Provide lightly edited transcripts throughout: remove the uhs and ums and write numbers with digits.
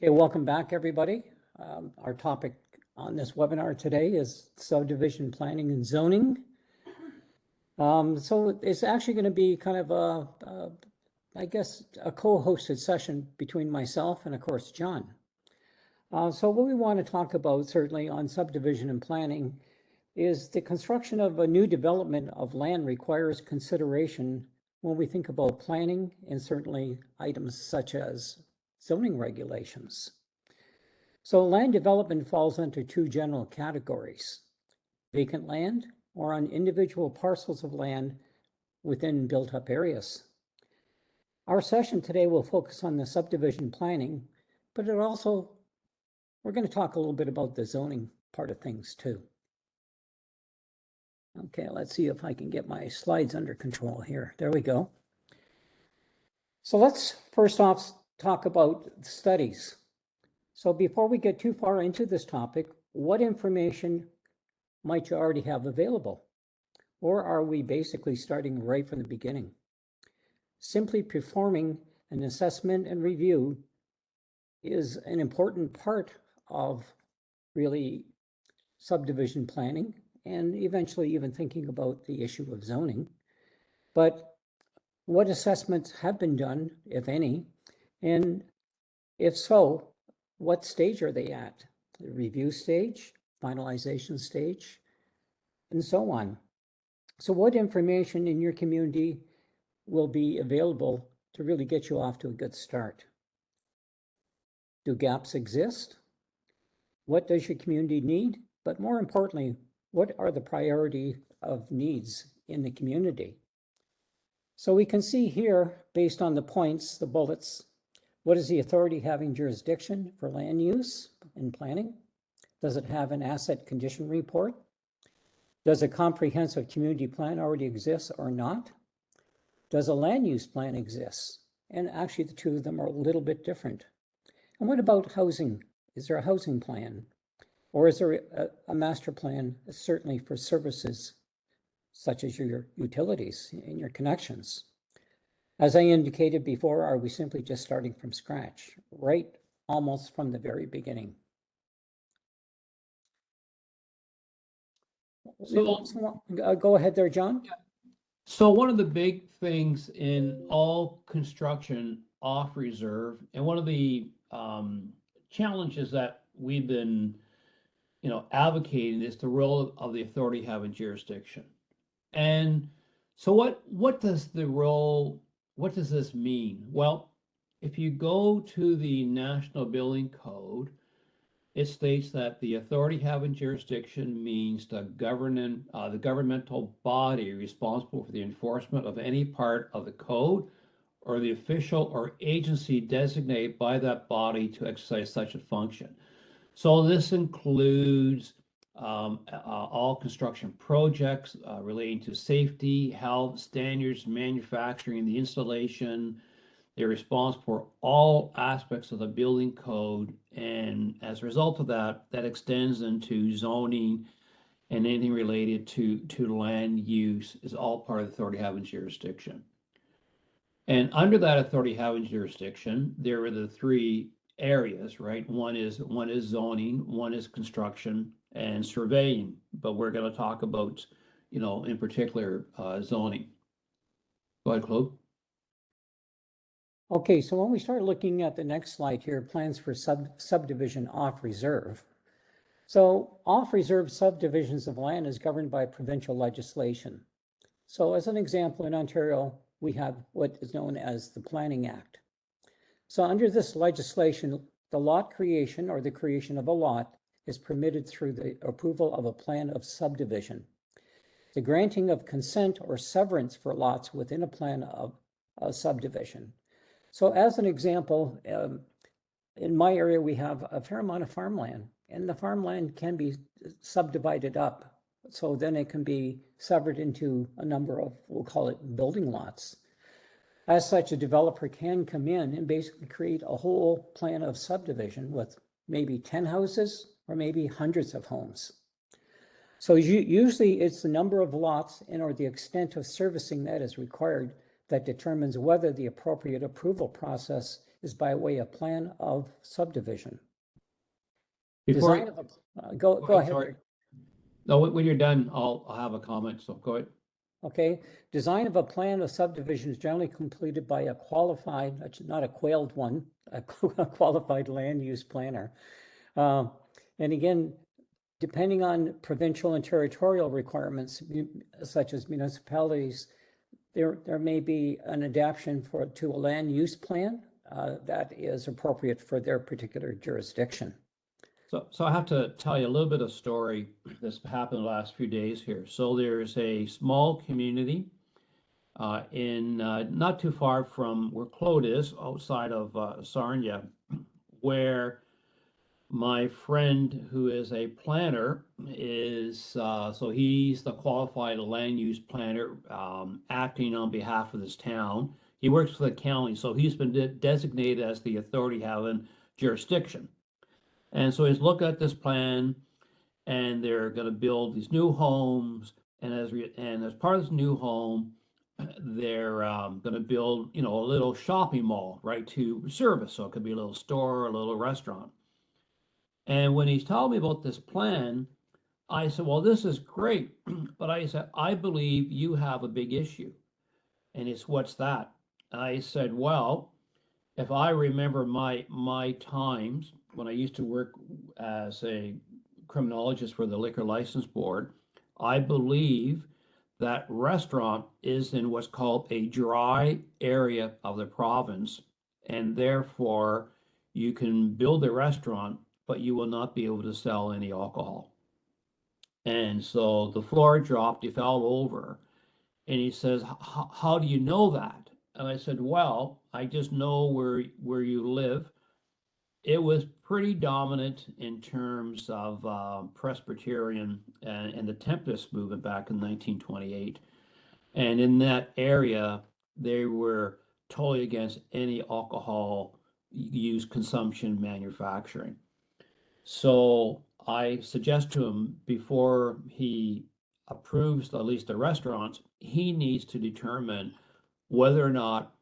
Okay, welcome back, everybody. Our topic on this webinar today is subdivision planning and zoning. So it's actually going to be kind of I guess, a co-hosted session between myself and, of course, John. So what we want to talk about, certainly on subdivision and planning, is the construction of a new development of land requires consideration when we think about planning, and certainly items such as zoning regulations. So land development falls into two general categories: vacant land or on individual parcels of land within built-up areas. Our session today will focus on the subdivision planning, but we're going to talk a little bit about the zoning part of things too. Okay, let's see if I can get my slides under control here. There we go. So let's first off talk about studies. So before we get too far into this topic, what information might you already have available? Or are we basically starting right from the beginning? Simply performing an assessment and review is an important part of really subdivision planning and eventually even thinking about the issue of zoning. But what assessments have been done, if any, and if so, what stage are they at? The review stage, finalization stage, and so on. So what information in your community will be available to really get you off to a good start? Do gaps exist? What does your community need? But more importantly, what are the priority of needs in the community? So we can see here, based on the points, the bullets, what is the authority having jurisdiction for land use and planning? Does it have an asset condition report? Does a comprehensive community plan already exist or not? Does a land use plan exist? And actually the two of them are a little bit different. And what about housing? Is there a housing plan? Or is there a master plan, certainly for services such as your utilities and your connections? As I indicated before, are we simply just starting from scratch, right almost from the very beginning? So, go ahead there, John. So one of the big things in all construction off reserve, and one of the challenges that we've been advocating, is the role of the authority having jurisdiction. And so what does this mean? Well, if you go to the National Building Code, it states that the authority having jurisdiction means the governmental body responsible for the enforcement of any part of the code, or the official or agency designated by that body to exercise such a function. So this includes all construction projects relating to safety, health, standards, manufacturing, the installation. They're responsible for all aspects of the building code, and as a result of that, that extends into zoning, and anything related to land use is all part of the authority having jurisdiction. And under that authority having jurisdiction, there are the three areas, right? One is zoning, one is construction, and surveying. But we're going to talk about, in particular, zoning. Go ahead, Claude. Okay, so when we start looking at the next slide here, plans for subdivision off reserve. So off reserve subdivisions of land is governed by provincial legislation. So as an example, in Ontario, we have what is known as the Planning Act. So under this legislation, the lot creation or the creation of a lot is permitted through the approval of a plan of subdivision. The granting of consent or severance for lots within a plan of a subdivision. So as an example, in my area, we have a fair amount of farmland, and the farmland can be subdivided up. So then it can be severed into a number of, we'll call it building lots. As such, a developer can come in and basically create a whole plan of subdivision with maybe 10 houses or maybe hundreds of homes. So usually it's the number of lots and or the extent of servicing that is required that determines whether the appropriate approval process is by way of plan of subdivision. Before, Design of a, go ahead. sorry. No, when you're done, I'll have a comment, so go ahead. Okay, design of a plan of subdivision is generally completed by a qualified, not a quailed one, a qualified land use planner. And again, depending on provincial and territorial requirements, such as municipalities, there may be an adaptation to a land use plan that is appropriate for their particular jurisdiction. So I have to tell you a little bit of story that's happened the last few days here. So there's a small community in not too far from where Claude is, outside of Sarnia, where my friend who is a planner is, so he's the qualified land use planner acting on behalf of this town. He works for the county, so he's been designated as the authority having jurisdiction. And so he's looked at this plan, and they're going to build these new homes. And as part of this new home, they're going to build, a little shopping mall, right, to service. So it could be a little store, a little restaurant. And when he's telling me about this plan, I said, well, this is great. But I said, I believe you have a big issue. And it's, what's that? I said, well, if I remember my times when I used to work as a criminologist for the Liquor License Board, I believe that restaurant is in what's called a dry area of the province, and therefore you can build a restaurant, but you will not be able to sell any alcohol. And so the floor dropped, he fell over, and he says, how do you know that? And I said, well, I just know where you live. It was pretty dominant in terms of Presbyterian and the Tempest movement back in 1928. And in that area, they were totally against any alcohol use, consumption, manufacturing. So I suggest to him, before he approves at least the restaurants, he needs to determine whether or not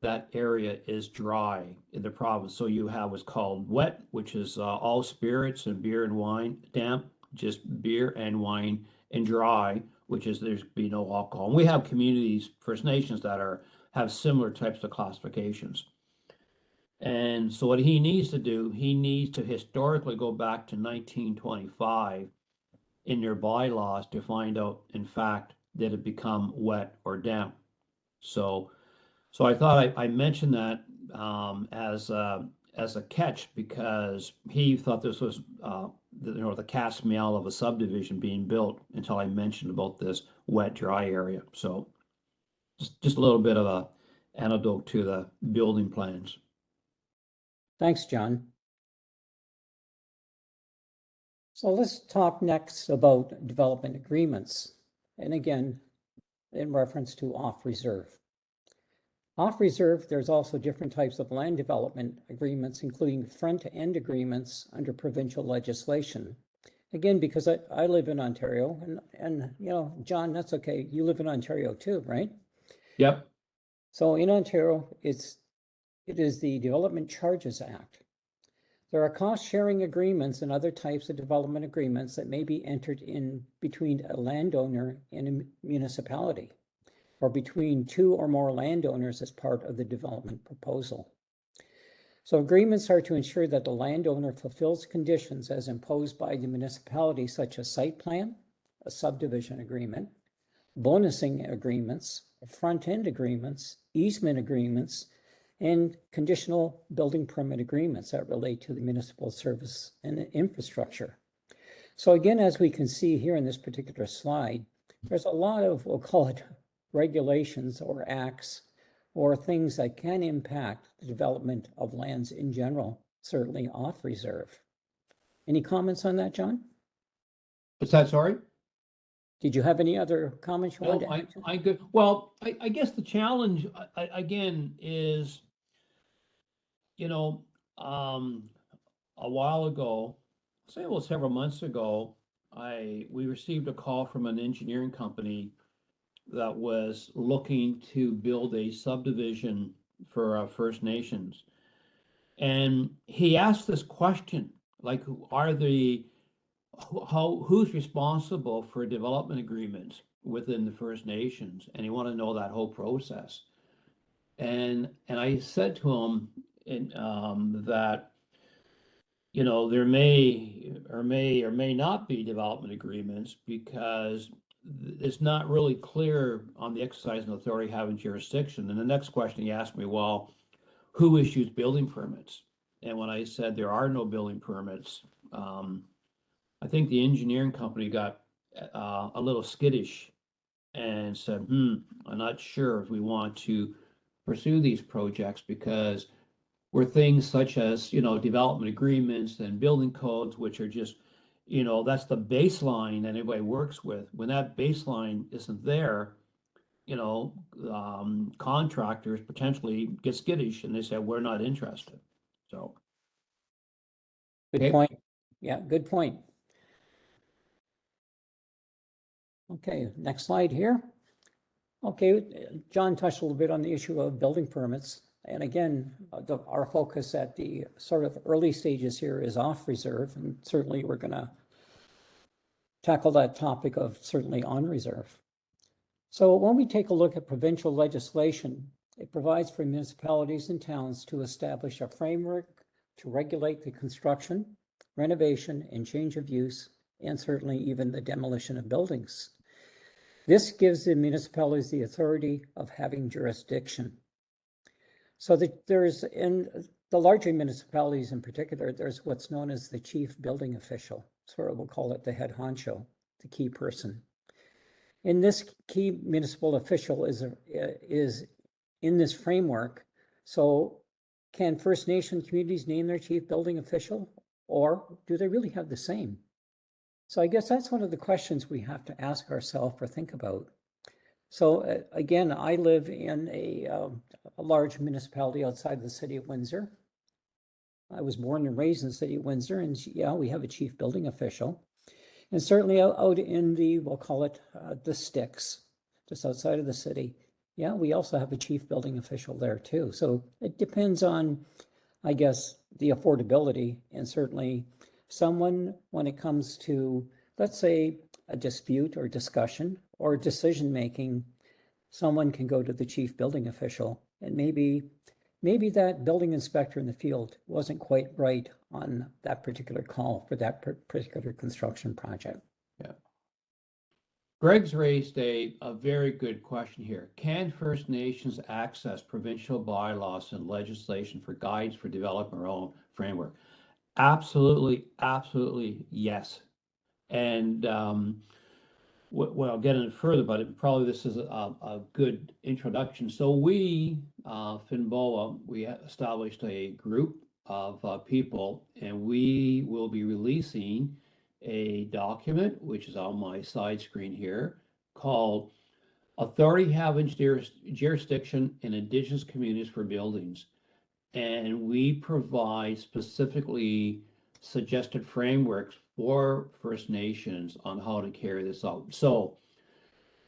that area is dry in the province. So you have what's called wet, which is all spirits and beer and wine; damp, just beer and wine; and dry, which is there's be no alcohol. And we have communities, First Nations, that have similar types of classifications. And so what he needs to do, he needs to historically go back to 1925 in their bylaws to find out, in fact, did it become wet or damp. So I thought I mentioned that as a catch, because he thought this was the cat's meow of a subdivision being built, until I mentioned about this wet dry area. So just a little bit of a anecdote to the building plans. Thanks, John. So let's talk next about development agreements. And again, in reference to off-reserve. Off-reserve, there's also different types of land development agreements, including front-end agreements under provincial legislation. Again, because I live in Ontario, and John, that's okay. You live in Ontario too, right? Yep. So in Ontario, it is the Development Charges Act. There are cost-sharing agreements and other types of development agreements that may be entered in between a landowner and a municipality, or between two or more landowners as part of the development proposal. So agreements are to ensure that the landowner fulfills conditions as imposed by the municipality, such as site plan, a subdivision agreement, bonusing agreements, front-end agreements, easement agreements, and conditional building permit agreements that relate to the municipal service and infrastructure. So again, as we can see here in this particular slide, there's a lot of, we'll call it, regulations or acts or things that can impact the development of lands in general, certainly off reserve. Any comments on that, John? What's that, sorry? Did you have any other comments you wanted to add? I good. Well, I guess the challenge again is, a while ago, say well several months ago, we received a call from an engineering company that was looking to build a subdivision for First Nations. And he asked this question, like, who's responsible for development agreements within the First Nations? And he wanted to know that whole process. And I said to him that, you know, there may not be development agreements because it's not really clear on the exercise and authority having jurisdiction. And the next question he asked me, well, who issues building permits? And when I said there are no building permits, I think the engineering company got a little skittish and said, I'm not sure if we want to pursue these projects because were things such as, you know, development agreements and building codes, which are just, you know, that's the baseline that everybody works with. When that baseline isn't there, you know, contractors potentially get skittish and they say, we're not interested. So. Good Okay. point. Yeah, good point. Okay, next slide here. Okay, John touched a little bit on the issue of building permits. And again, our focus at the sort of early stages here is off reserve, and certainly we're going to tackle that topic of certainly on reserve. So when we take a look at provincial legislation, it provides for municipalities and towns to establish a framework to regulate the construction, renovation, and change of use, and certainly even the demolition of buildings. This gives the municipalities the authority of having jurisdiction. So that there's, in the larger municipalities in particular, there's what's known as the chief building official. Sort of we'll call it the head honcho, the key person. And this key municipal official is in this framework. So can First Nation communities name their chief building official, or do they really have the same? So I guess that's one of the questions we have to ask ourselves or think about. So again, I live in a large municipality outside the city of Windsor. I was born and raised in the city of Windsor, and yeah, we have a chief building official. And certainly out in the, we'll call it the sticks, just outside of the city, yeah, we also have a chief building official there too. So it depends on, I guess, the affordability, and certainly someone, when it comes to, let's say, a dispute or discussion or decision making, someone can go to the chief building official, and maybe that building inspector in the field wasn't quite right on that particular call for that particular construction project. Yeah. Greg's raised a very good question here. Can First Nations access provincial bylaws and legislation for guides for developing our own framework? Absolutely, absolutely, yes. And well, I'll get into further, but probably this is a good introduction. So we, FNNBOA, we established a group of people, and we will be releasing a document, which is on my side screen here, called Authority Having Jurisdiction in Indigenous Communities for Buildings. And we provide specifically suggested frameworks for First Nations on how to carry this out. So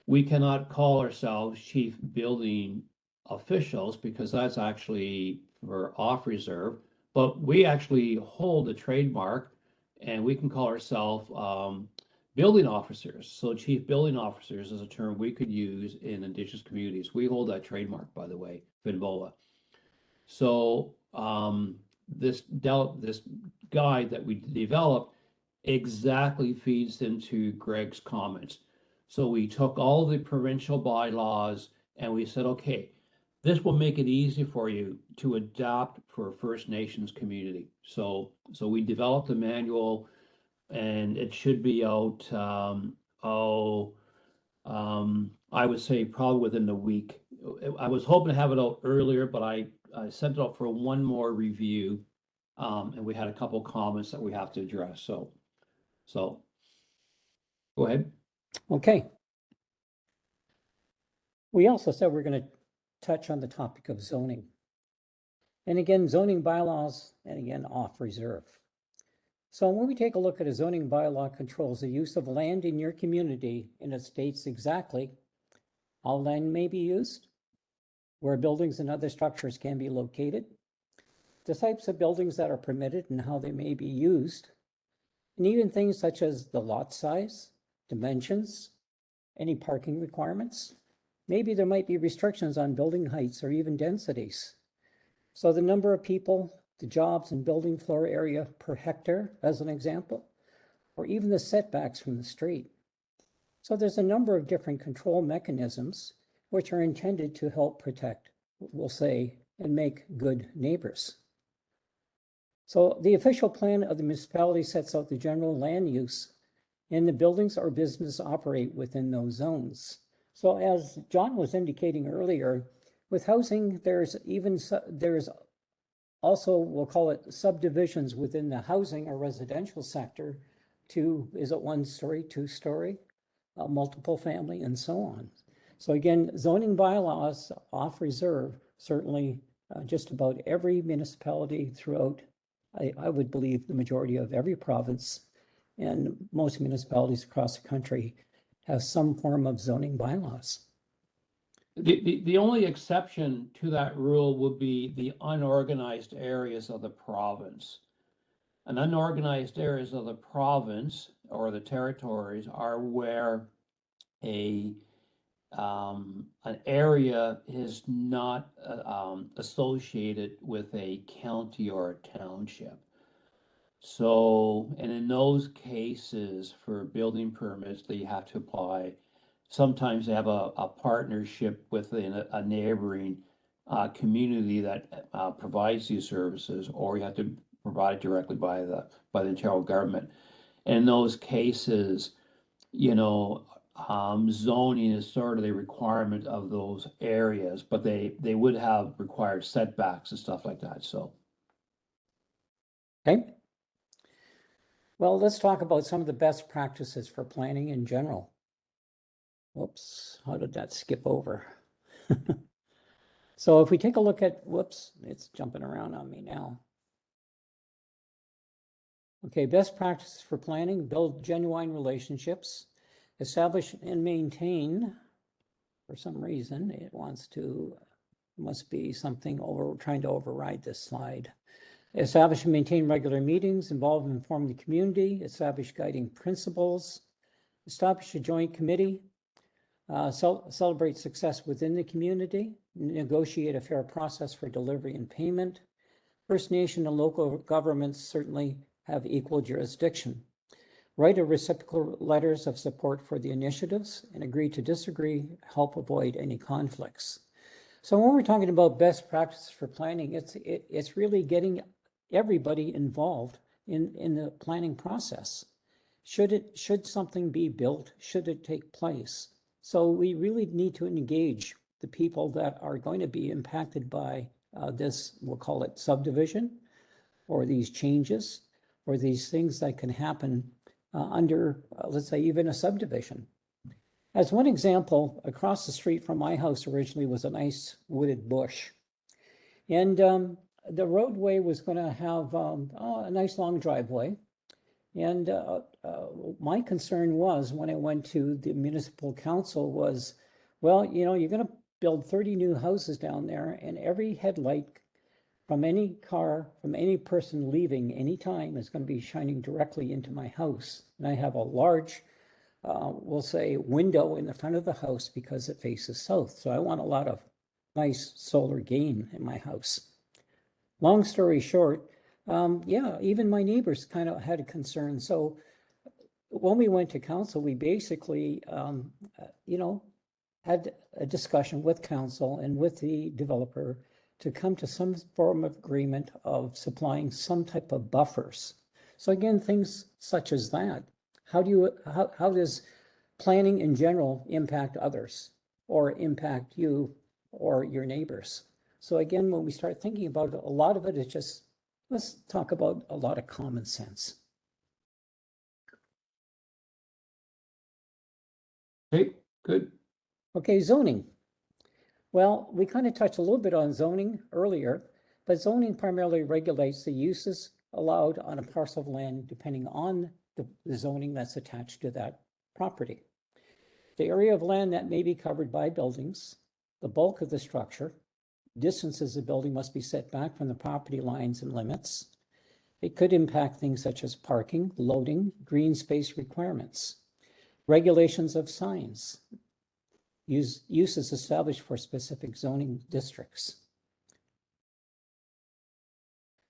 we cannot call ourselves chief building officials because that's actually for off reserve, but we actually hold a trademark and we can call ourselves building officers. So chief building officers is a term we could use in Indigenous communities. We hold that trademark, by the way, FNNBOA. So this guide that we developed exactly feeds into Greg's comments. So we took all the provincial bylaws and we said, okay, this will make it easy for you to adapt for a First Nations community. So we developed a manual, and it should be out, I would say probably within the week. I was hoping to have it out earlier, but I sent it out for one more review, and we had a couple comments that we have to address. So go ahead. Okay. We also said we're going to touch on the topic of zoning. And again, zoning bylaws, and again, off reserve. So when we take a look at a zoning bylaw, controls the use of land in your community, and it states exactly how land may be used, where buildings and other structures can be located, the types of buildings that are permitted and how they may be used, and even things such as the lot size, dimensions, any parking requirements. Maybe there might be restrictions on building heights or even densities. So the number of people, the jobs and building floor area per hectare, as an example, or even the setbacks from the street. So there's a number of different control mechanisms which are intended to help protect, we'll say, and make good neighbors. So the official plan of the municipality sets out the general land use, and the buildings or business operate within those zones. So as John was indicating earlier, with housing, there's also, we'll call it subdivisions within the housing or residential sector to, is it 1-story, 2-story, multiple family, and so on. So again, zoning bylaws off reserve, certainly just about every municipality throughout, I would believe the majority of every province and most municipalities across the country have some form of zoning bylaws. The only exception to that rule would be the unorganized areas of the province. And unorganized areas of the province or the territories are where an area is not associated with a county or a township. So, and in those cases for building permits, they have to apply. Sometimes they have a partnership with a neighboring community that provides these services, or you have to provide directly by the Ontario government. And in those cases, you know, zoning is sort of the requirement of those areas, but they would have required setbacks and stuff like that. So, okay. Well, let's talk about some of the best practices for planning in general. Whoops, how did that skip over? So if we take a look at, whoops, it's jumping around on me now. Okay, best practices for planning: build genuine relationships, establish and maintain. For some reason, it must be something trying to override this slide. Establish and maintain regular meetings, involve and inform the community, establish guiding principles, establish a joint committee, celebrate success within the community, negotiate a fair process for delivery and payment. First Nation and local governments certainly have equal jurisdiction. Write a reciprocal letters of support for the initiatives and agree to disagree, help avoid any conflicts. So when we're talking about best practices for planning, it's really getting everybody involved in the planning process. Should something be built? Should it take place? So we really need to engage the people that are going to be impacted by this, we'll call it subdivision, or these changes, or these things that can happen under, let's say, even a subdivision. As one example, across the street from my house originally was a nice wooded bush. And the roadway was going to have a nice long driveway. And my concern was, when I went to the municipal council, was, well, you know, you're going to build 30 new houses down there, and every headlight from any car, from any person leaving anytime is going to be shining directly into my house. And I have a large, we'll say, window in the front of the house because it faces south. So I want a lot of nice solar gain in my house. Long story short, yeah, even my neighbors kind of had a concern. So when we went to council, we basically, you know, had a discussion with council and with the developer to come to some form of agreement of supplying some type of buffers. So again, things such as that. How does planning in general impact others or impact you or your neighbors? So again, when we start thinking about it, a lot of it is just, let's talk about a lot of common sense. okay, good. Okay, zoning. Well, we kind of touched a little bit on zoning earlier, but zoning primarily regulates the uses allowed on a parcel of land depending on the zoning that's attached to that property. The area of land that may be covered by buildings, the bulk of the structure, distances the building must be set back from the property lines and limits. It could impact things such as parking, loading, green space requirements, regulations of signs, uses established for specific zoning districts.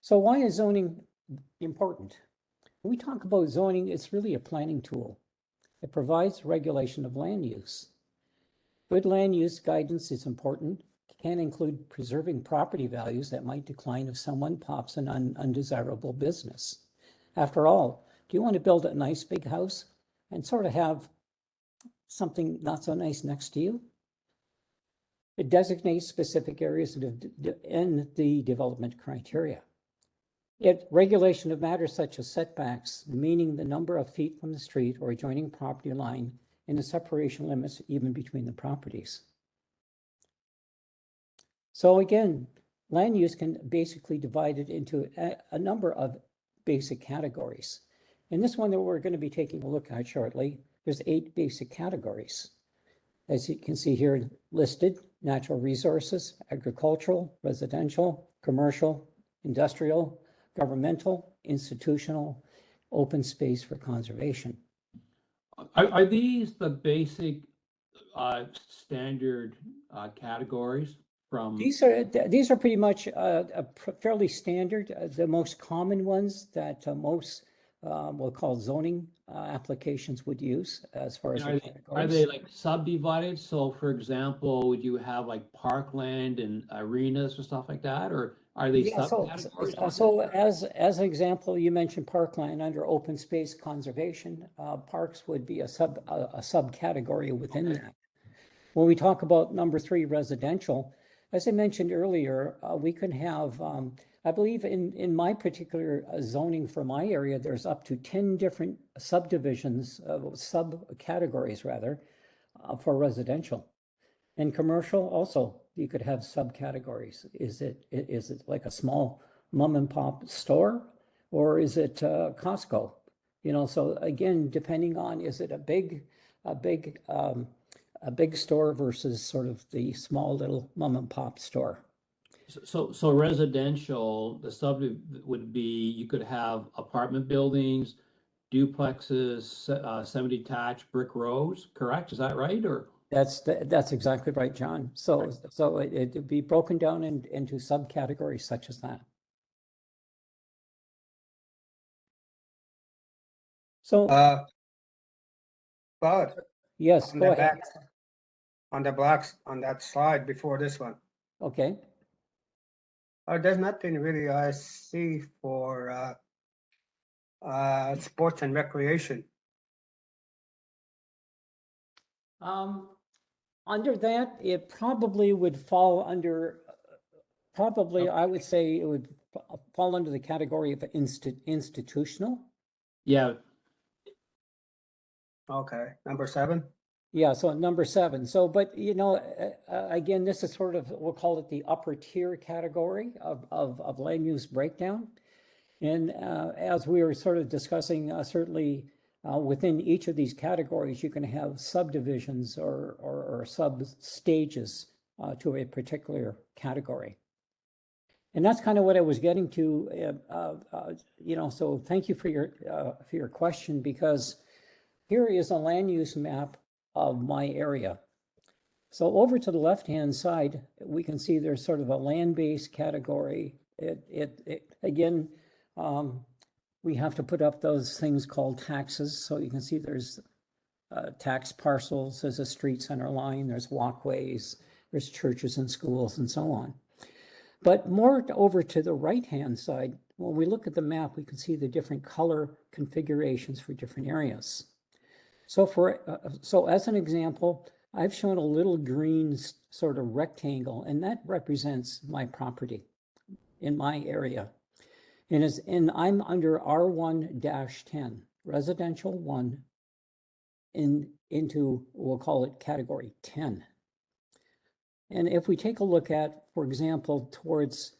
So why is zoning important? When we talk about zoning, it's really a planning tool. It provides regulation of land use. Good land use guidance is important. It can include preserving property values that might decline if someone pops an undesirable business. After all, do you want to build a nice big house and sort of have something not so nice next to you? It designates specific areas in the development criteria. Regulation of matters such as setbacks, meaning the number of feet from the street or adjoining property line, and the separation limits even between the properties. So again, land use can basically divide it into a number of basic categories. In this one that we're going to be taking a look at shortly, there's 8 basic categories. As you can see here listed: natural resources, agricultural, residential, commercial, industrial, governmental, institutional, open space for conservation. Are these the basic standard categories from? These are pretty much fairly standard. The most common ones that most we'll call zoning applications would use as far as the categories. Are they like subdivided? So for example, would you have like parkland and arenas or stuff like that? Or are they subcategories? So as an example, you mentioned parkland under open space conservation. Parks would be a subcategory within that. When we talk about number 3, residential, as I mentioned earlier, we can have, I believe in my particular zoning for my area, there's up to 10 different subdivisions, subcategories rather, for residential. And commercial also, you could have subcategories. Is it like a small mom and pop store, or is it Costco? You know, so again, depending on, is it a big store versus sort of the small little mom and pop store? So residential, the sub would be, you could have apartment buildings, duplexes, semi-detached brick rows, correct? Is that right? Or that's exactly right, John. So it'd be broken down into subcategories such as that. So But yes, go ahead. On the blocks on that slide before this one, Okay. there's nothing really I see for sports and recreation. Under that, it probably would fall under, I would say it would fall under the category of institutional. yeah, Okay, number 7. Yeah, so number 7. So, but you know, again, this is sort of, we'll call it the upper tier category of land use breakdown. And as we were sort of discussing, certainly within each of these categories, you can have subdivisions or sub stages to a particular category. And that's kind of what I was getting to, you know, so thank you for your question, because here is a land use map of my area. So over to the left-hand side, we can see there's sort of a land-based category. Again, we have to put up those things called taxes. So you can see there's tax parcels, there's a street center line, there's walkways, there's churches and schools and so on. But more over to the right-hand side, when we look at the map, we can see the different color configurations for different areas. So as an example, I've shown a little green sort of rectangle, and that represents my property in my area. And I'm under R1-10, residential 1, into, we'll call it category 10. And if we take a look at, for example, towards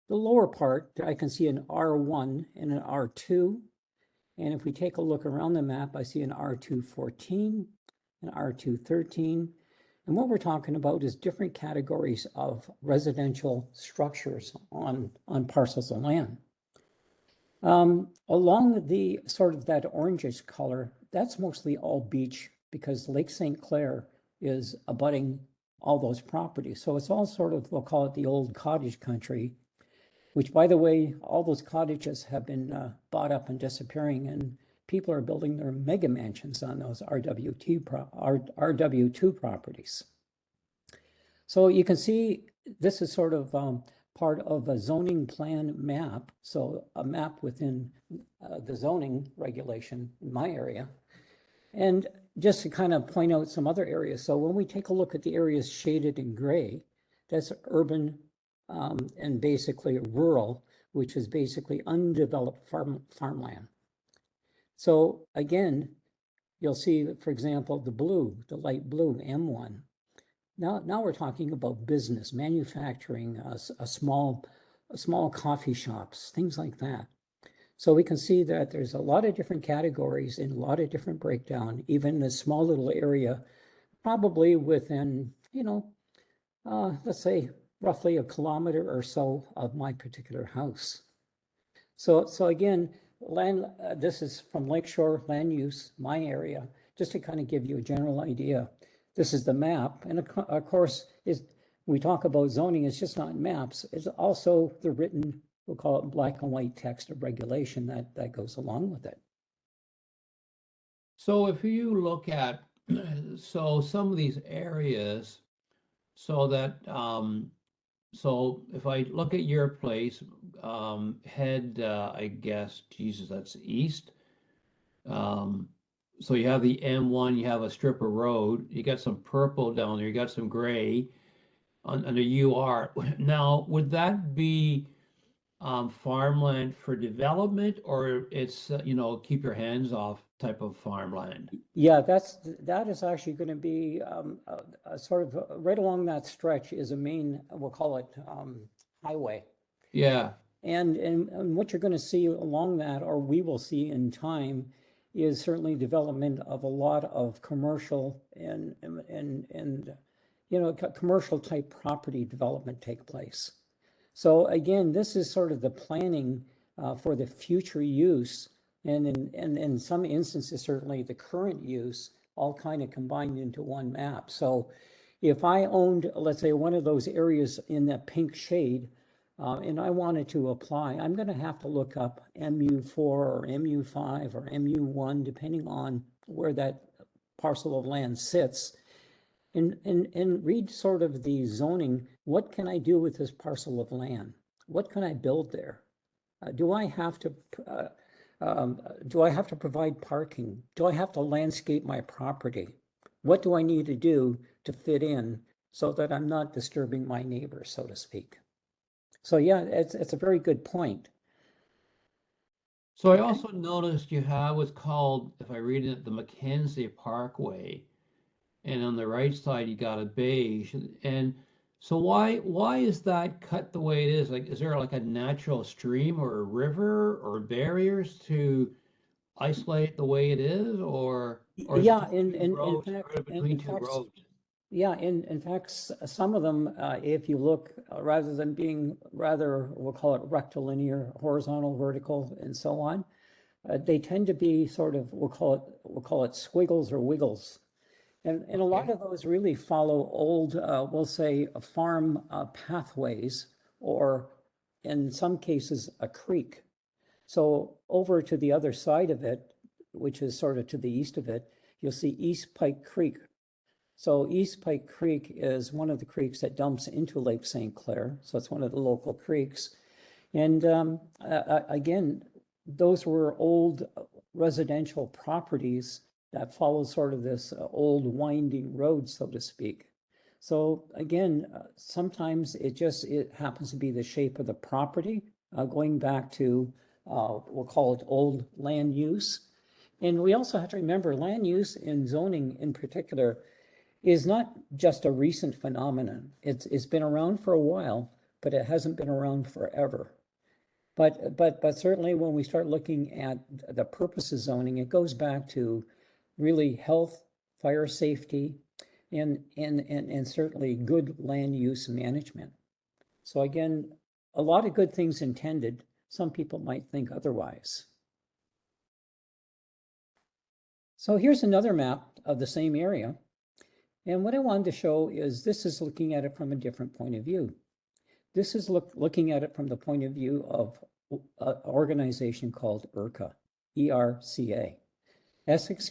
the lower part, I can see an R1 and an R2. And if we take a look around the map, I see an R2-14, an R2-13. And what we're talking about is different categories of residential structures on parcels of land. Along the sort of that orangish color, that's mostly all beach because Lake St. Clair is abutting all those properties. So it's all sort of, we'll call it the old cottage country, which, by the way, all those cottages have been bought up and disappearing, and people are building their mega mansions on those RW2 properties. So you can see this is sort of part of a zoning plan map. So a map within the zoning regulation in my area. And just to kind of point out some other areas. So when we take a look at the areas shaded in gray, that's urban and basically rural, which is basically undeveloped farmland. So again, you'll see, for example, the light blue, M1. Now we're talking about business, manufacturing, small coffee shops, things like that. So we can see that there's a lot of different categories and a lot of different breakdown, even in a small little area, probably within, let's say roughly a kilometer or so of my particular house. So again, this is from Lakeshore Land Use, my area, just to kind of give you a general idea. This is the map, and of course, we talk about zoning, it's just not maps, it's also the written, we'll call it black and white text of regulation that goes along with it. So if you look at, so some of these areas, so that, so if I look at your place, head, I guess, Jesus, that's east. So you have the M1, you have a strip of road, you got some purple down there, you got some gray on the UR. Now, would that be farmland for development, or it's keep your hands off type of farmland? Yeah, that is actually going to be a sort of right along that stretch is a main, we'll call it highway. Yeah. And what you're going to see along that, or we will see in time, is certainly development of a lot of commercial and commercial type property development take place. So again, this is sort of the planning for the future use, and in some instances, certainly the current use, all kind of combined into one map. So if I owned, let's say, one of those areas in that pink shade, and I wanted to apply, I'm going to have to look up MU4 or MU5 or MU1, depending on where that parcel of land sits, and read sort of the zoning. What can I do with this parcel of land? What can I build there? Do I have to provide parking? Do I have to landscape my property? What do I need to do to fit in so that I'm not disturbing my neighbors, so to speak? So yeah, it's a very good point. So I also noticed you have what's called, if I read it, the Mackenzie Parkway, and on the right side you got a beige. And so why is that cut the way it is? Like, is there like a natural stream or a river or barriers to isolate the way it is, or Yeah, in fact, between two roads? Yeah, in fact, some of them, if you look, rather than being rather, we'll call it rectilinear, horizontal, vertical, and so on, they tend to be sort of, we'll call it squiggles or wiggles. And a lot of those really follow old, we'll say, farm pathways, or in some cases, a creek. So over to the other side of it, which is sort of to the east of it, you'll see East Pike Creek. So East Pike Creek is one of the creeks that dumps into Lake St. Clair. So it's one of the local creeks. And again, those were old residential properties that followed sort of this old winding road, so to speak. So again, sometimes it happens to be the shape of the property, going back to, we'll call it old land use. And we also have to remember land use and zoning in particular is not just a recent phenomenon. It's been around for a while, but it hasn't been around forever. But certainly when we start looking at the purpose of zoning, it goes back to really health, fire safety, and certainly good land use management. So again, a lot of good things intended. Some people might think otherwise. So here's another map of the same area. And what I wanted to show is this is looking at it from a different point of view. This is looking at it from the point of view of an organization called ERCA, ERCA, Essex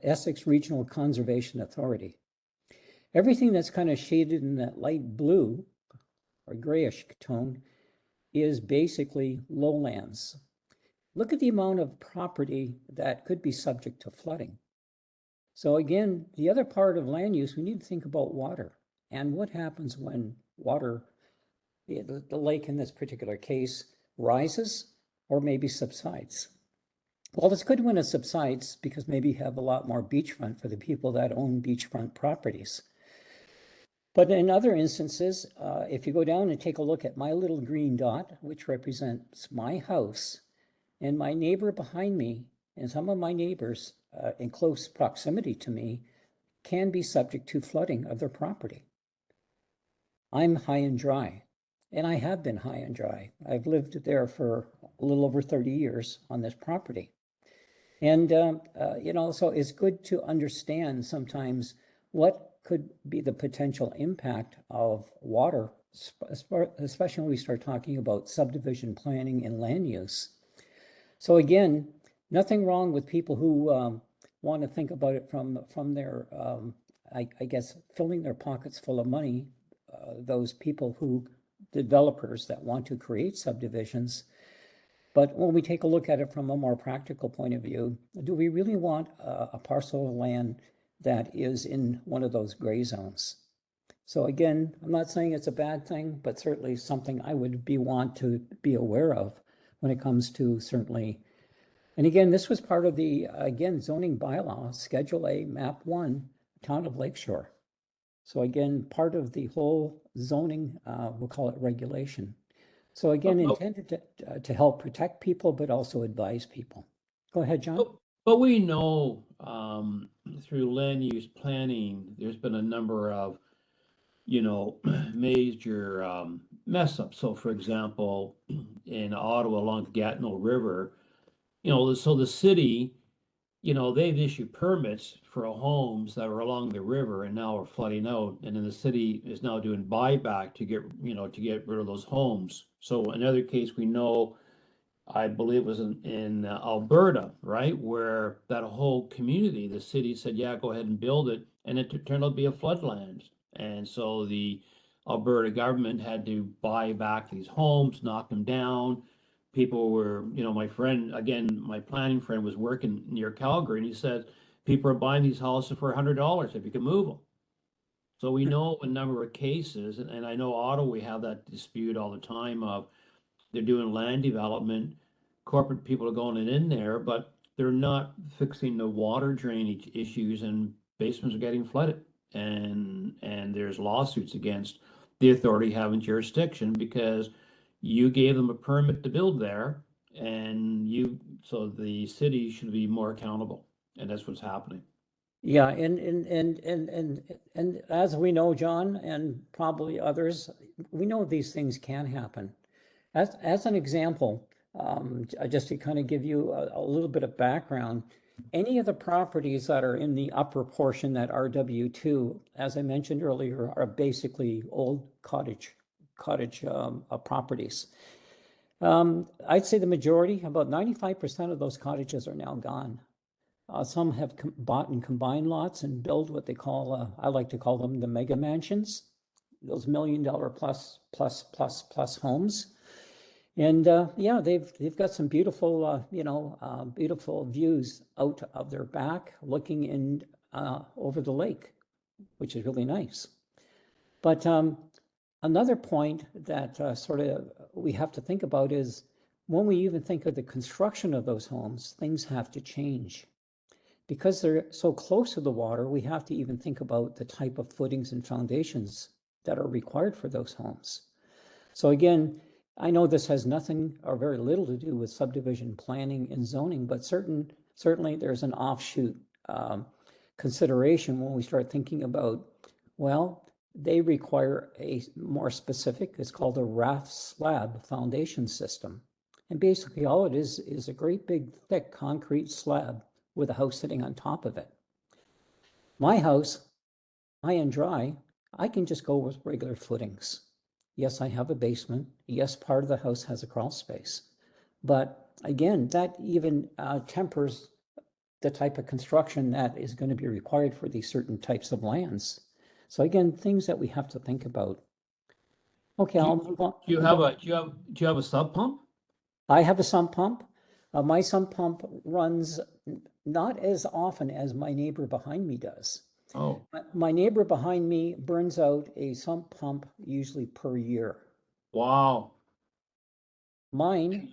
Essex Regional Conservation Authority. Everything that's kind of shaded in that light blue or grayish tone is basically lowlands. Look at the amount of property that could be subject to flooding. So again, the other part of land use, we need to think about water and what happens when water, the lake in this particular case, rises or maybe subsides. Well, it's good when it subsides because maybe you have a lot more beachfront for the people that own beachfront properties. But in other instances, if you go down and take a look at my little green dot, which represents my house, and my neighbor behind me, and some of my neighbors in close proximity to me, can be subject to flooding of their property. I'm high and dry, and I have been high and dry. I've lived there for a little over 30 years on this property. And, so it's good to understand sometimes what could be the potential impact of water, especially when we start talking about subdivision planning and land use. So again, nothing wrong with people who want to think about it from their, I guess, filling their pockets full of money, those people developers that want to create subdivisions. But when we take a look at it from a more practical point of view, do we really want a parcel of land that is in one of those gray zones? So again, I'm not saying it's a bad thing, but certainly something I would want to be aware of when it comes to certainly. And again, this was part of the, zoning bylaw, Schedule A, Map 1, Town of Lakeshore. So again, part of the whole zoning, we'll call it regulation. So again, intended to help protect people, but also advise people. Go ahead, John. But we know through land use planning, there's been a number of, major mess ups. So for example, in Ottawa along the Gatineau River, so the city, they've issued permits for homes that are along the river and now are flooding out. And then the city is now doing buyback to get rid of those homes. So another case we know, I believe it was in Alberta, right, where that whole community, the city said, yeah, go ahead and build it. And it turned out to be a floodland. And so the Alberta government had to buy back these homes, knock them down. People were, my friend, again, my planning friend was working near Calgary, and he said, people are buying these houses for $100 if you can move them. So we know a number of cases, and I know Ottawa, we have that dispute all the time of they're doing land development, corporate people are going in there, but they're not fixing the water drainage issues, and basements are getting flooded. And there's lawsuits against the authority having jurisdiction because you gave them a permit to build there, and so the city should be more accountable, and that's what's happening. Yeah, and as we know, John, and probably others, we know these things can happen. As an example, just to kind of give you a little bit of background, any of the properties that are in the upper portion, that RW2, as I mentioned earlier, are basically old cottage properties. I'd say the majority, about 95% of those cottages are now gone. Some have bought and combined lots and build what they call, I like to call them the mega mansions, those $1 million plus homes. And yeah, they've got some beautiful, beautiful views out of their back, looking in over the lake, which is really nice. But another point that sort of we have to think about is when we even think of the construction of those homes, things have to change. Because they're so close to the water, we have to even think about the type of footings and foundations that are required for those homes. So again, I know this has nothing or very little to do with subdivision planning and zoning, but certainly there's an offshoot consideration when we start thinking about, well, they require a more specific, it's called a raft slab foundation system. And basically all it is a great big thick concrete slab with a house sitting on top of it. My house, high and dry, I can just go with regular footings. Yes, I have a basement. Yes, part of the house has a crawl space. But again, that even tempers the type of construction that is going to be required for these certain types of lands. So again, things that we have to think about. Okay, I'll move on. Do you have a sub pump? I have a sump pump. My sump pump runs not as often as my neighbor behind me does. Oh, My neighbor behind me burns out a sump pump usually per year. wow. Mine,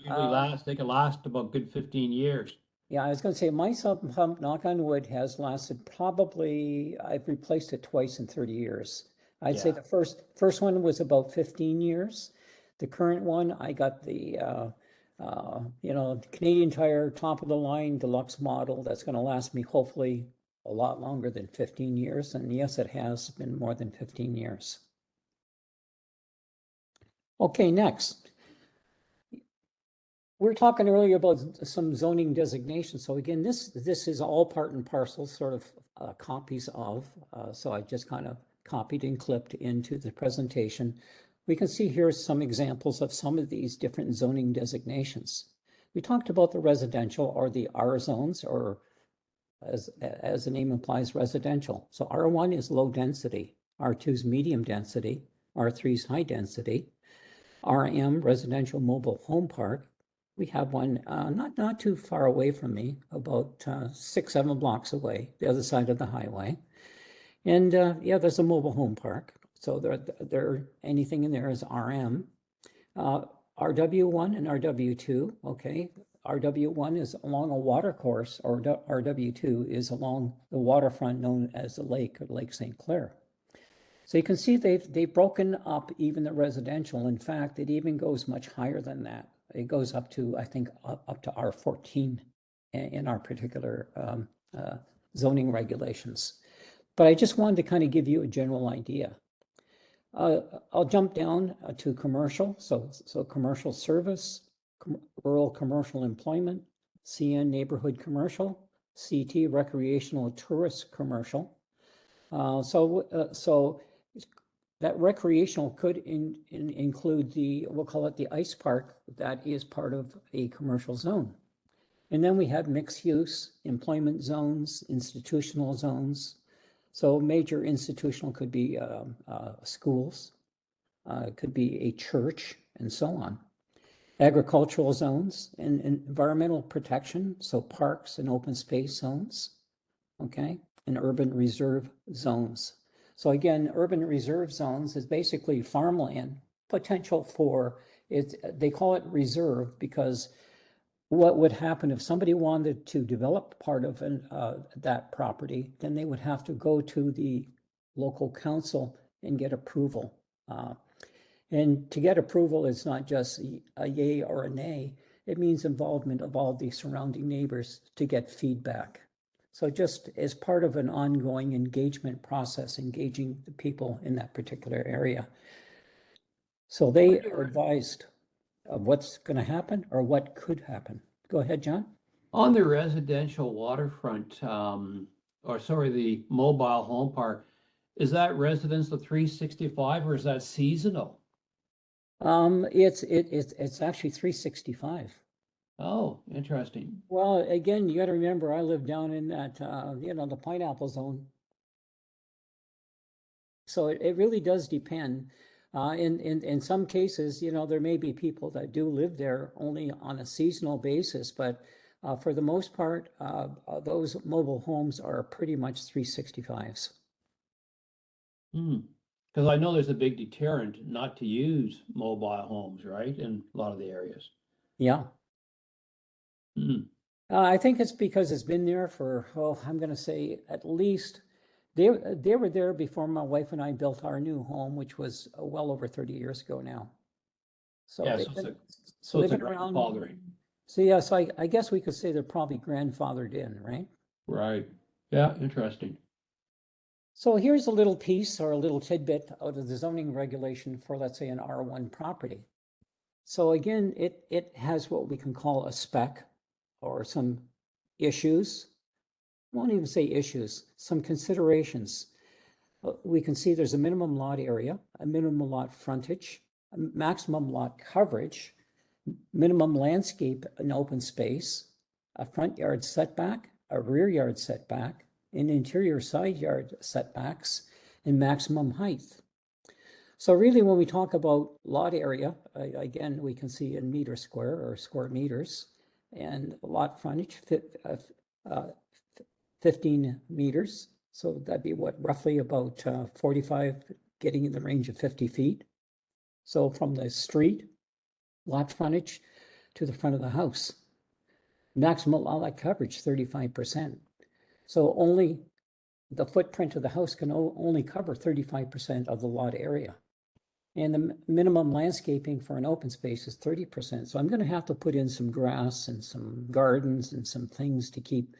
They can last about good 15 years. yeah, I was going to say my sump pump, knock on wood, has lasted probably, I've replaced it twice in 30 years. I'd say Yeah. the first one was about 15 years. The current one, I got the Canadian Tire top of the line deluxe model that's going to last me hopefully a lot longer than 15 years. And yes, it has been more than 15 years. Okay, next. We were talking earlier about some zoning designations. So again, this is all part and parcel, sort of copies of. So I just kind of copied and clipped into the presentation. We can see here some examples of some of these different zoning designations. We talked about the residential or the R zones, or as the name implies, residential. So R1 is low density, R2 is medium density, R3 is high density, RM, residential mobile home park. We have one not too far away from me, about 6-7 blocks away, the other side of the highway. And yeah, there's a mobile home park. So there anything in there is RM. RW1 and RW2, okay. RW1 is along a water course, or RW2 is along the waterfront known as the lake, or Lake St. Clair. So you can see they've broken up even the residential. In fact, it even goes much higher than that. It goes up to, I think, up to R14 in our particular zoning regulations. But I just wanted to kind of give you a general idea. I'll jump down to commercial. So commercial service, rural commercial employment, CN neighborhood commercial, CT recreational tourist commercial. So that recreational could include we'll call it the ice park that is part of a commercial zone. And then we have mixed use, employment zones, institutional zones. So major institutional could be schools, could be a church, and so on. Agricultural zones and environmental protection, so parks and open space zones, okay, and urban reserve zones. So again, urban reserve zones is basically farmland potential for it. They call it reserve because what would happen if somebody wanted to develop part of that property, then they would have to go to the local council and get approval. And to get approval, it's not just a yay or a nay. It means involvement of all the surrounding neighbors to get feedback. So just as part of an ongoing engagement process, engaging the people in that particular area. So they are advised of what's going to happen or what could happen. Go ahead, John. On the residential waterfront, the mobile home park, is that residence of 365 or is that seasonal? It's actually 365. Oh, interesting. Well, again, you got to remember, I live down in that, the pineapple zone. So it really does depend. In some cases, there may be people that do live there only on a seasonal basis, but for the most part, those mobile homes are pretty much 365s. Because I know there's a big deterrent not to use mobile homes, right, in a lot of the areas. Yeah. I think it's because it's been there for, I'm going to say at least, they were there before my wife and I built our new home, which was well over 30 years ago now. So Yeah, they've so it's a been around. grandfathering. So yes, I guess we could say they're probably grandfathered in, right? Right. Yeah, interesting. So here's a little piece or a little tidbit out of the zoning regulation for, let's say, an R1 property. So again, it has what we can call a spec or some issues. I won't even say issues, some considerations. We can see there's a minimum lot area, a minimum lot frontage, a maximum lot coverage, minimum landscape and open space, a front yard setback, a rear yard setback, an interior side yard setbacks, and maximum height. So really, when we talk about lot area, again, we can see in meter square or square meters, and lot frontage, 15 meters. So that'd be what, roughly about 45, getting in the range of 50 feet. So from the street, lot frontage to the front of the house. Maximum lot coverage, 35%. So only the footprint of the house can only cover 35% of the lot area. And the minimum landscaping for an open space is 30%. So I'm going to have to put in some grass and some gardens and some things to keep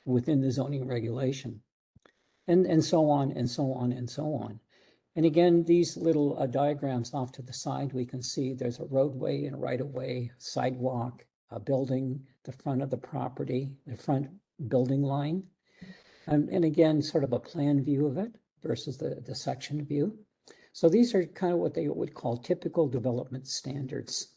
within the zoning regulation. And so on and so on and so on. And again, these little diagrams off to the side, we can see there's a roadway and a right-of-way, sidewalk, a building, the front of the property, the front building line. And again, sort of a plan view of it versus the section view. So these are kind of what they would call typical development standards.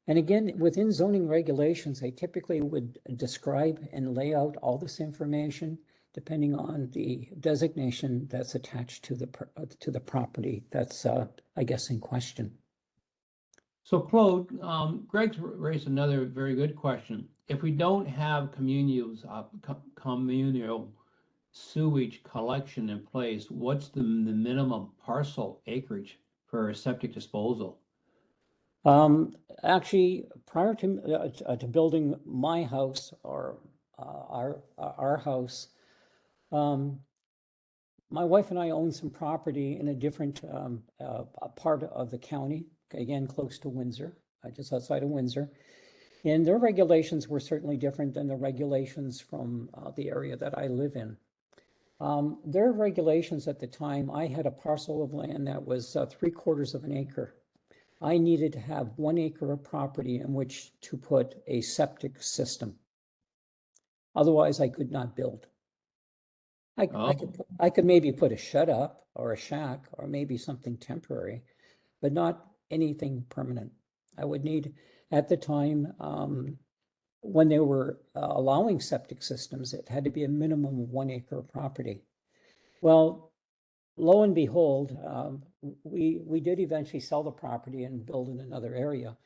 And again, within zoning regulations, they typically would describe and lay out all this information depending on the designation that's attached to the property that's, I guess, in question. So Claude, Greg's raised another very good question. If we don't have communal sewage collection in place, what's the minimum parcel acreage for septic disposal? Actually, prior to building my house or our house, my wife and I own some property in a different part of the county, again, close to Windsor, just outside of Windsor. And their regulations were certainly different than the regulations from the area that I live in. Their regulations at the time, I had a parcel of land that was 3/4 of an acre. I needed to have 1 acre of property in which to put a septic system. Otherwise, I could not build. I could maybe put a shut up or a shack or maybe something temporary, but not anything permanent. I would need, at the time, when they were allowing septic systems, it had to be a minimum of 1 acre of property. Well, lo and behold, we did eventually sell the property and build in another area.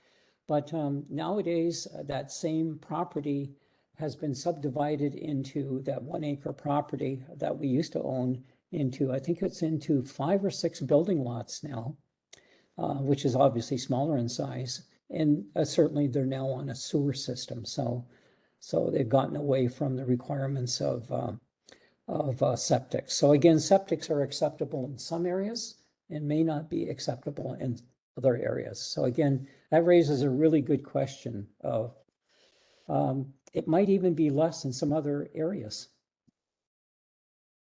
But nowadays, that same property has been subdivided into that 1 acre property that we used to own into, I think it's into 5 or 6 building lots now, which is obviously smaller in size. And certainly they're now on a sewer system. So they've gotten away from the requirements of septic. So again, septics are acceptable in some areas and may not be acceptable in other areas. So again, that raises a really good question of it might even be less in some other areas.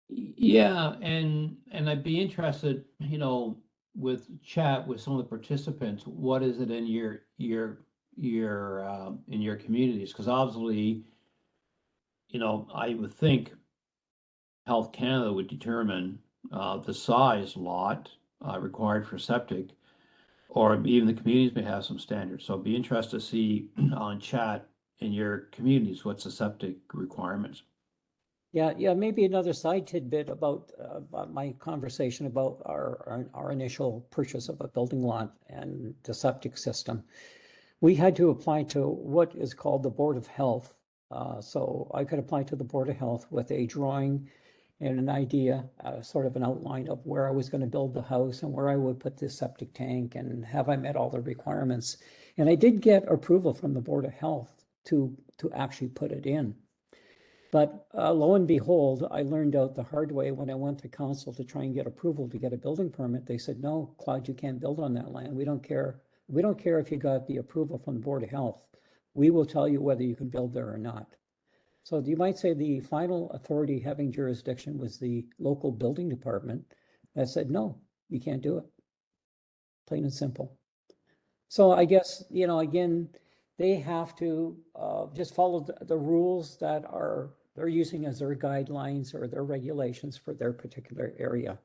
Yeah, and I'd be interested, with chat with some of the participants, what is it in your in your communities? Because obviously, I would think Health Canada would determine the size lot required for septic, or even the communities may have some standards. So I'd be interested to see on chat in your communities, what's the septic requirements? Yeah, maybe another side tidbit about my conversation about our initial purchase of a building lot and the septic system. We had to apply to what is called the Board of Health. So I could apply to the Board of Health with a drawing and an idea, sort of an outline of where I was going to build the house and where I would put this septic tank and have I met all the requirements. And I did get approval from the Board of Health to actually put it in. But lo and behold, I learned out the hard way when I went to council to try and get approval to get a building permit. They said, no, Claude, you can't build on that land. We don't care. We don't care if you got the approval from the Board of Health. We will tell you whether you can build there or not. So you might say the final authority having jurisdiction was the local building department that said, no, you can't do it. Plain and simple. So I guess, again, they have to just follow the rules that they're using as their guidelines or their regulations for their particular area.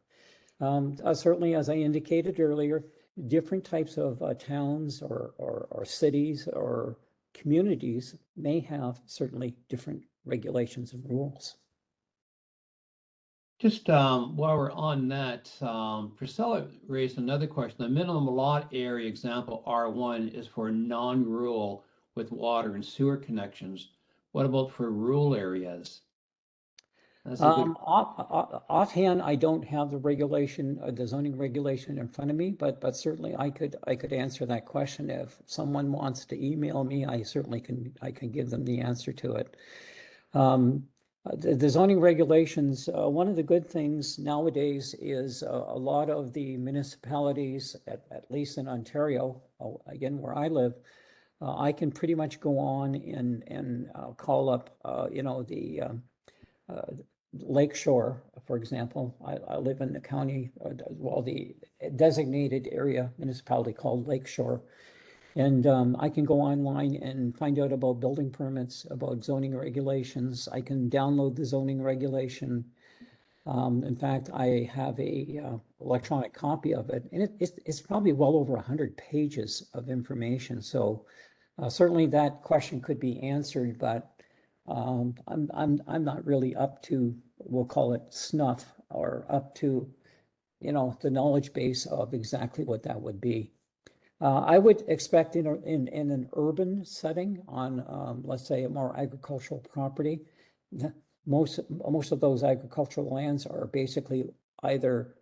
Certainly, as I indicated earlier, different types of towns or cities or communities may have certainly different regulations and rules. Just while we're on that, Priscilla raised another question. The minimum lot area example R1 is for non-rural with water and sewer connections. What about for rural areas? That's a good. Offhand, I don't have the regulation, the zoning regulation in front of me, but certainly I could answer that question. If someone wants to email me, I certainly can give them the answer to it. The zoning regulations, one of the good things nowadays is a lot of the municipalities, at least in Ontario, again, where I live, I can pretty much go on and call up, the Lakeshore, for example. I live in the county, the designated area municipality called Lakeshore. And I can go online and find out about building permits, about zoning regulations. I can download the zoning regulation. In fact, I have a electronic copy of it, and it's probably well over 100 pages of information. So certainly that question could be answered, but I'm not really up to, we'll call it snuff, or up to, the knowledge base of exactly what that would be. I would expect in an urban setting on, let's say, a more agricultural property, most of those agricultural lands are basically either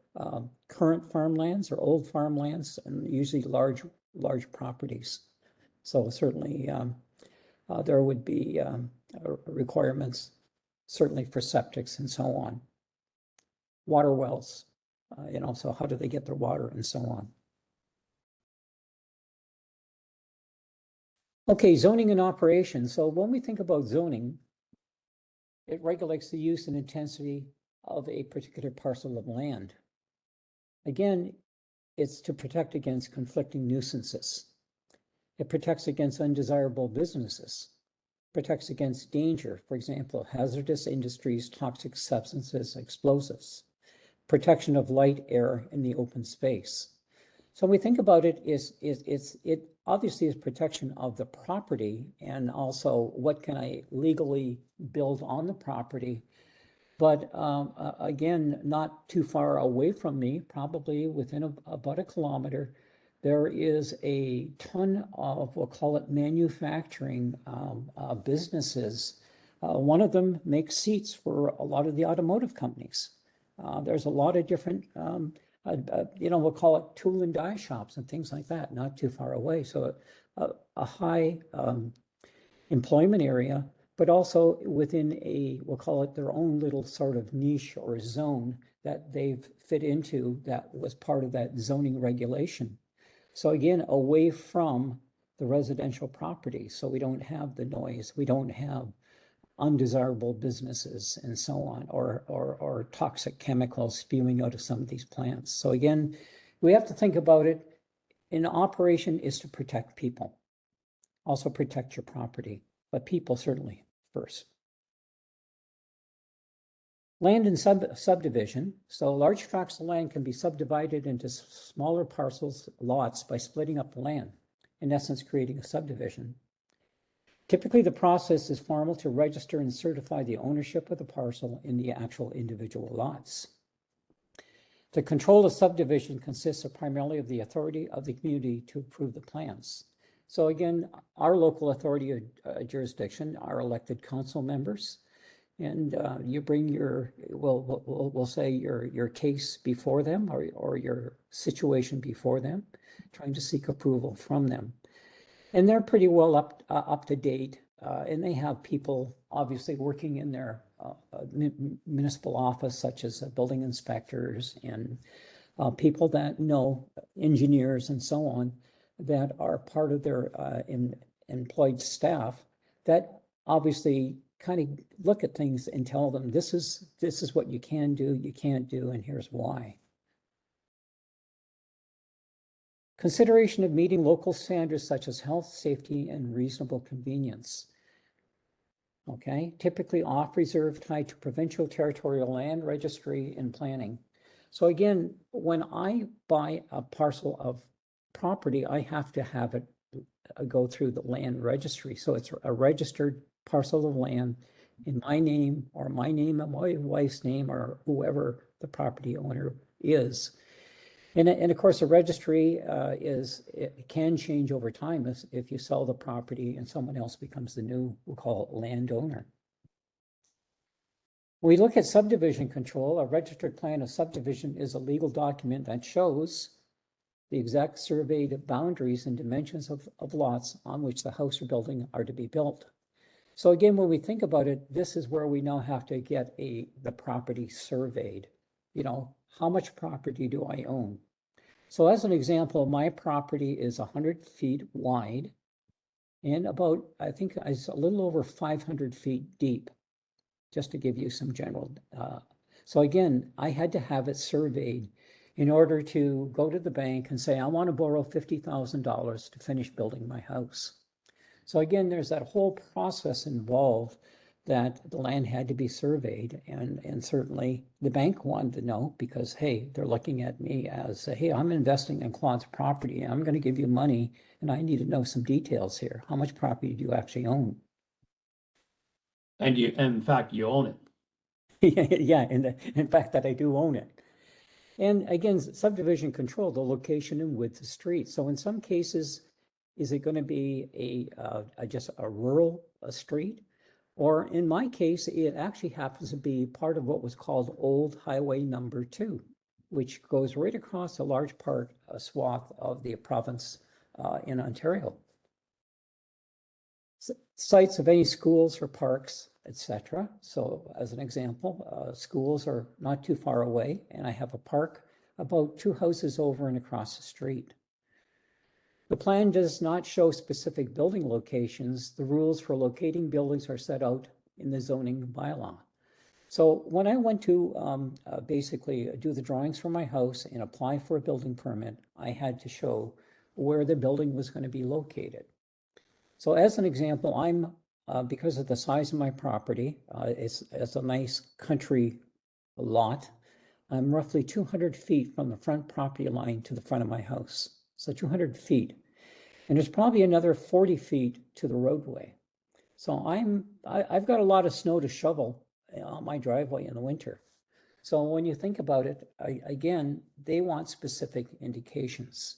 current farmlands or old farmlands, and usually large properties. So certainly there would be requirements, certainly for septics and so on. Water wells, so how do they get their water and so on. Okay, zoning and operation. So when we think about zoning, it regulates the use and intensity of a particular parcel of land. Again, it's to protect against conflicting nuisances. It protects against undesirable businesses, protects against danger, for example, hazardous industries, toxic substances, explosives, protection of light, air, in the open space. So when we think about it, it obviously is protection of the property, and also what can I legally build on the property. But again, not too far away from me, probably within about a kilometer, there is a ton of, we'll call it manufacturing businesses. One of them makes seats for a lot of the automotive companies. There's a lot of different we'll call it tool and die shops and things like that, not too far away. So a high employment area, but also within we'll call it their own little sort of niche or zone that they've fit into that was part of that zoning regulation. So again, away from the residential property. So we don't have the noise, we don't have undesirable businesses and so on, or toxic chemicals spewing out of some of these plants. So again, we have to think about it. An operation is to protect people, also protect your property, but people certainly first. Land and subdivision. So large tracts of land can be subdivided into smaller parcels, lots, by splitting up the land, in essence creating a subdivision. Typically, the process is formal to register and certify the ownership of the parcel in the actual individual lots. The control of subdivision consists primarily of the authority of the community to approve the plans. So again, our local authority of jurisdiction are elected council members, and you bring your, we'll say your case before them, or your situation before them, trying to seek approval from them. And they're pretty well up to date, and they have people obviously working in their municipal office, such as building inspectors and people that know, engineers and so on, that are part of their employed staff that obviously kind of look at things and tell them, this is what you can do, you can't do, and here's why. Consideration of meeting local standards such as health, safety, and reasonable convenience. Okay, typically off reserve tied to provincial territorial land registry and planning. So again, when I buy a parcel of property, I have to have it go through the land registry. So it's a registered parcel of land in my name or my name and my wife's name or whoever the property owner is. And of course, the registry it can change over time if you sell the property and someone else becomes the new, we'll call it landowner. When we look at subdivision control, a registered plan of subdivision is a legal document that shows the exact surveyed boundaries and dimensions of lots on which the house or building are to be built. So again, when we think about it, this is where we now have to get the property surveyed. You know, how much property do I own? So as an example, my property is 100 feet wide and about, I think it's a little over 500 feet deep, just to give you some general. So again, I had to have it surveyed in order to go to the bank and say, I want to borrow $50,000 to finish building my house. So again, there's that whole process involved that the land had to be surveyed, and certainly the bank wanted to know because, hey, they're looking at me as, hey, I'm investing in Claude's property, I'm going to give you money, and I need to know some details here. How much property do you actually own? And in fact, you own it. Yeah, in fact that I do own it. And again, subdivision control, the location and width of streets. So in some cases, is it going to be just a rural street? Or in my case, it actually happens to be part of what was called Old Highway Number 2, which goes right across a large swath of the province in Ontario. Sites of any schools or parks, etc. So as an example, schools are not too far away, and I have a park about 2 houses over and across the street. The plan does not show specific building locations. The rules for locating buildings are set out in the zoning bylaw. So when I went to basically do the drawings for my house and apply for a building permit, I had to show where the building was going to be located. So as an example, I'm, because of the size of my property, it's a nice country lot, I'm roughly 200 feet from the front property line to the front of my house. So 200 feet. And there's probably another 40 feet to the roadway. So I've got a lot of snow to shovel on my driveway in the winter. So when you think about it, again, they want specific indications.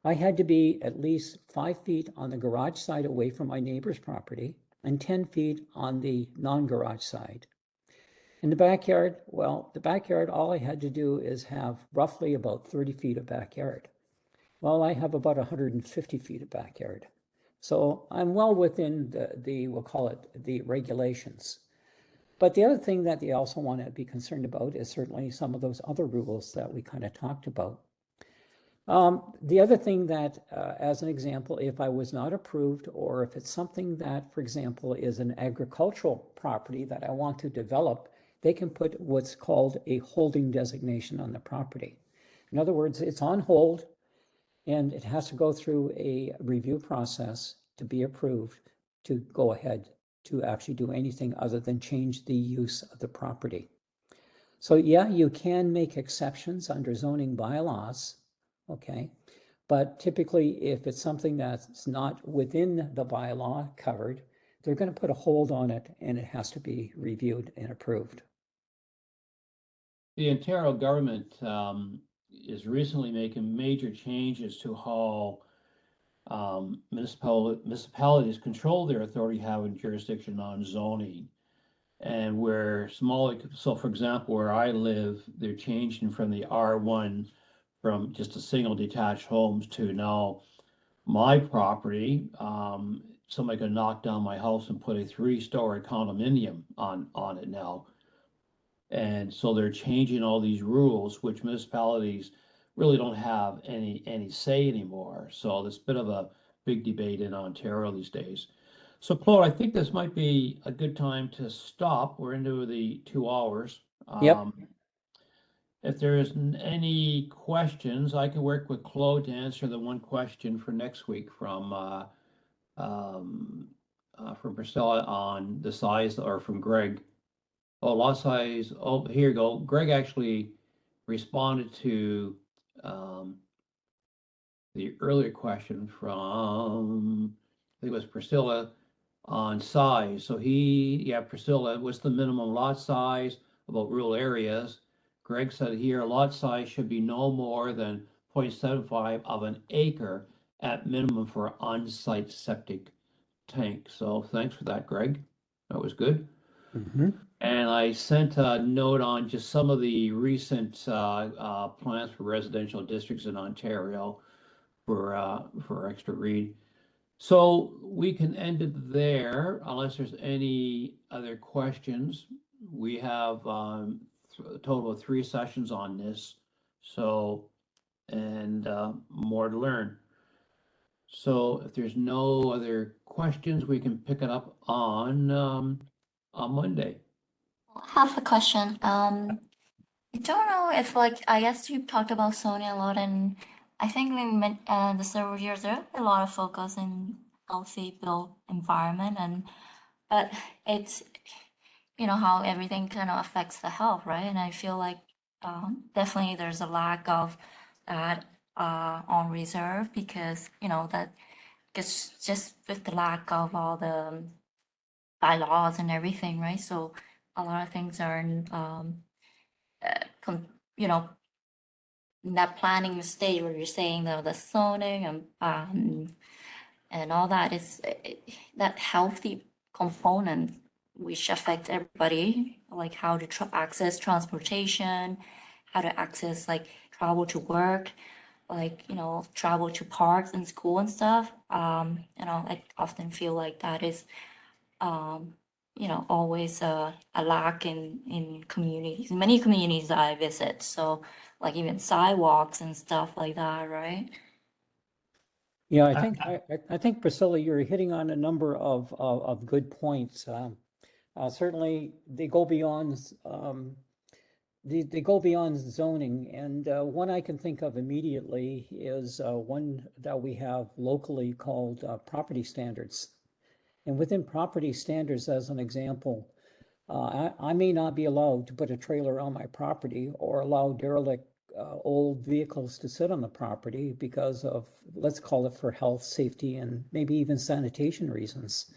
I had to be at least 5 feet on the garage side away from my neighbor's property and 10 feet on the non-garage side. In the backyard, well, the backyard, all I had to do is have roughly about 30 feet of backyard. Well, I have about 150 feet of backyard. So I'm well within we'll call it the regulations. But the other thing that they also want to be concerned about is certainly some of those other rules that we kind of talked about. The other thing that, as an example, if I was not approved, or if it's something that, for example, is an agricultural property that I want to develop, they can put what's called a holding designation on the property. In other words, it's on hold, and it has to go through a review process to be approved to go ahead to actually do anything other than change the use of the property. So yeah, you can make exceptions under zoning bylaws, okay? But typically, if it's something that's not within the bylaw covered, they're going to put a hold on it, and it has to be reviewed and approved. The Ontario government is recently making major changes to how municipalities control their authority having jurisdiction on zoning. And where so for example, where I live, they're changing from the R1 from just a single detached homes to now my property. Somebody could knock down my house and put a 3-story condominium on it now. And so they're changing all these rules, which municipalities really don't have any say anymore. So there's a bit of a big debate in Ontario these days. So Claude, I think this might be a good time to stop. We're into the 2 hours. Yep. If there isn't any questions, I can work with Claude to answer the one question for next week from Priscilla on the size, or from Greg. Oh, lot size. Oh, here you go. Greg actually responded to the earlier question from, I think it was Priscilla, on size. So Priscilla, what's the minimum lot size about rural areas? Greg said here, lot size should be no more than 0.75 of an acre at minimum for on-site septic tank. So thanks for that, Greg. That was good. Mm-hmm. And I sent a note on just some of the recent plans for residential districts in Ontario for extra read. So we can end it there unless there's any other questions. We have a total of 3 sessions on this, so, and more to learn. So if there's no other questions, we can pick it up on Monday. I have a question. I don't know if I guess you talked about Sony a lot, and I think the several years there a lot of focus in healthy built environment, but it's how everything kind of affects the health, right? And I feel like definitely there's a lack of that on reserve because that just with the lack of all the bylaws and everything, right? So a lot of things are com- you know, in that planning stage where you're saying the zoning and all that is that healthy component which affect everybody, like how to access transportation, how to access like travel to work, like travel to parks and school and stuff. I often feel like that is always a lack in communities, in many communities that I visit. So like even sidewalks and stuff like that, right? Yeah, I think Priscilla, you're hitting on a number of good points. Certainly, they go beyond they go beyond zoning, and one I can think of immediately is one that we have locally called property standards. And within property standards, as an example, I may not be allowed to put a trailer on my property or allow derelict old vehicles to sit on the property because of, let's call it for health, safety, and maybe even sanitation reasons.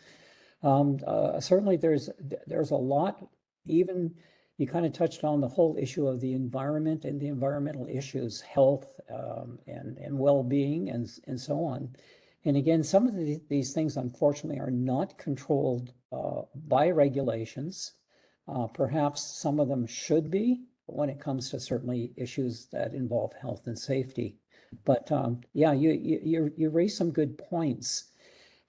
Certainly there's a lot, even you kind of touched on the whole issue of the environment and the environmental issues, health and well-being and so on. And again, some of these things unfortunately are not controlled by regulations. Perhaps some of them should be when it comes to certainly issues that involve health and safety. But yeah, you raised some good points.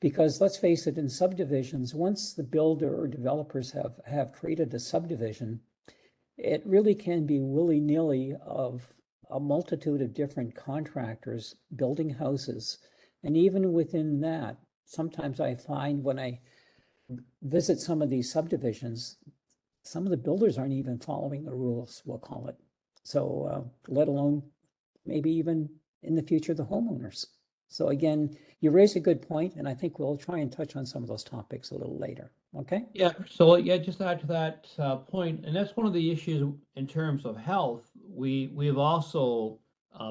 Because let's face it, in subdivisions, once the builder or developers have created a subdivision, it really can be willy-nilly of a multitude of different contractors building houses. And even within that, sometimes I find when I visit some of these subdivisions, some of the builders aren't even following the rules, we'll call it. So let alone maybe even in the future, the homeowners. So again, you raise a good point, and I think we'll try and touch on some of those topics a little later. Okay? Yeah, so yeah, just to add to that point, and that's one of the issues in terms of health. We've also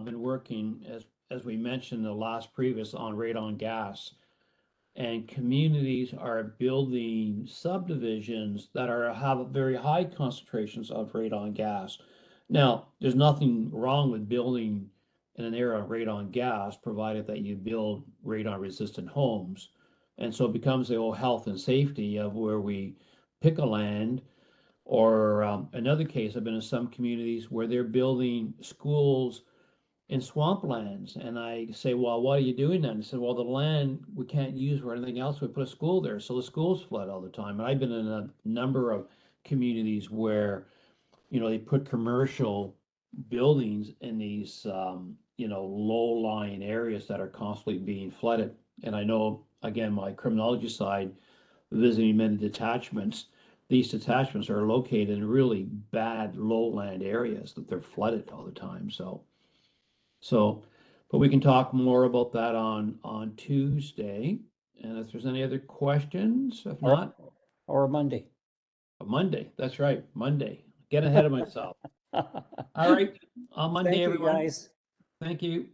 been working, as we mentioned in the last previous, on radon gas, and communities are building subdivisions that have very high concentrations of radon gas. Now, there's nothing wrong with building in an area of radon gas, provided that you build radon-resistant homes. And so it becomes the whole health and safety of where we pick a land, or another case, I've been in some communities where they're building schools in swamplands. And I say, well, why are you doing that? And they said, well, the land we can't use for anything else. We put a school there. So the schools flood all the time. And I've been in a number of communities where, they put commercial buildings in these, low-lying areas that are constantly being flooded. And I know, again, my criminology side, visiting many detachments. These detachments are located in really bad lowland areas that they're flooded all the time. But we can talk more about that on Tuesday. And if there's any other questions, if not, Or Monday. Monday. That's right, Monday. Get ahead of myself. All right, on Monday, Thank you, everyone. guys. Thank you.